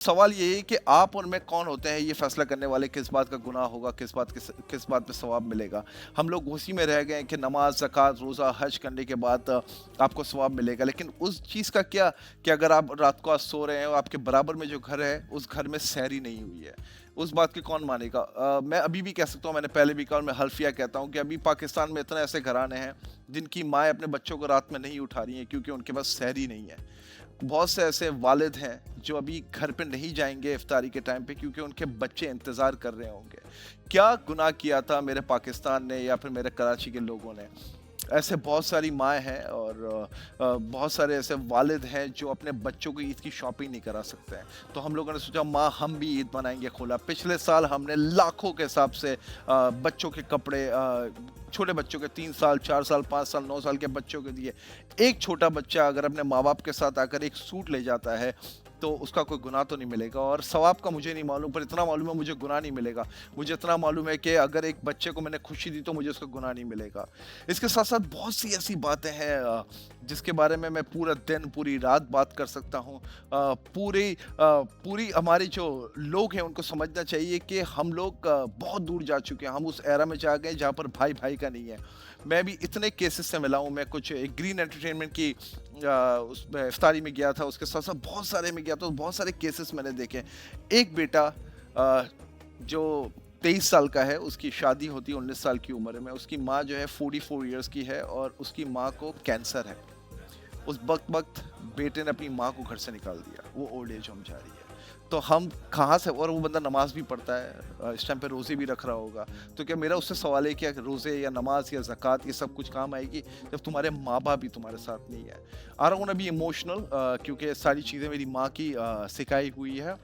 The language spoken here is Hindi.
सवाल ये है कि आप और मैं कौन होते हैं ये फैसला करने वाले, किस बात का गुनाह होगा, किस बात पे सवाब मिलेगा। हम लोग उसी में रह गए हैं कि नमाज, ज़कात, रोज़ा, हज करने के बाद आपको सवाब मिलेगा। लेकिन उस चीज़ का क्या कि अगर आप रात को आज सो रहे हैं और आपके बराबर में जो घर है, उस घर में सहरी नहीं हुई है, उस बात की कौन मानेगा? मैं अभी भी कह सकता हूँ, मैंने पहले भी कहा और मैं हल्फिया कहता हूँ कि अभी पाकिस्तान में इतने ऐसे घराने हैं जिनकी माएँ अपने बच्चों को रात में नहीं उठा रही हैं क्योंकि उनके पास सहरी नहीं है। बहुत से ऐसे वालिद हैं जो अभी घर पे नहीं जाएँगे इफ्तारी के टाइम पे क्योंकि उनके बच्चे इंतज़ार कर रहे होंगे। क्या गुनाह किया था मेरे पाकिस्तान ने या फिर मेरे कराची के लोगों ने? ऐसे बहुत सारी माएँ हैं और बहुत सारे ऐसे वालिद हैं जो अपने बच्चों को ईद की शॉपिंग नहीं करा सकते हैं। तो हम लोगों ने सोचा माँ हम भी ईद मनाएँगे खुला। पिछले साल हमने लाखों के हिसाब से बच्चों के कपड़े छोटे बच्चों के 3 साल, 4 साल, 5 साल, 9 साल के बच्चों के दिए। एक छोटा बच्चा अगर अपने माँ-बाप के साथ आकर एक सूट ले जाता है, तो उसका कोई गुनाह तो नहीं मिलेगा और सवाब का मुझे नहीं मालूम, पर इतना मालूम है मुझे गुनाह नहीं मिलेगा। मुझे इतना मालूम है कि अगर एक बच्चे को मैंने खुशी दी तो मुझे उसका गुनाह नहीं मिलेगा। इसके साथ-साथ बहुत सी ऐसी बातें हैं जिसके बारे में मैं पूरा दिन, पूरी रात बात कर सकता हूँ। पूरी हमारे जो लोग हैं उनको समझना चाहिए कि हम लोग बहुत दूर जा चुके हैं। हम उस एरा में जा गए जहाँ पर भाई-भाई का नहीं है। मैं भी इतने केसेस से मिला हूँ। मैं कुछ एक ग्रीन एंटरटेनमेंट की उसमें इफ्तारी में गया था, उसके साथ-साथ बहुत सारे में गया तो बहुत सारे केसेस मैंने देखे। एक बेटा जो 23 साल का है, उसकी शादी होती है 19 साल की उम्र में। उसकी माँ जो है 44 इयर्स की है और उसकी माँ को कैंसर है। उस वक़्त बेटे ने अपनी माँ को घर से निकाल दिया, वो ओल्ड एज होम जा रही है। तो हम कहाँ से, और वो बंदा नमाज़ भी पढ़ता है, इस टाइम पे रोज़े भी रख रहा होगा। तो क्या मेरा उससे सवाल है कि रोज़े या नमाज़ या ज़कात ये सब कुछ काम आएगी जब तुम्हारे माँ-बाप भी तुम्हारे साथ नहीं है। I don't want to be emotional क्योंकि सारी चीज़ें मेरी माँ की सिखाई हुई है।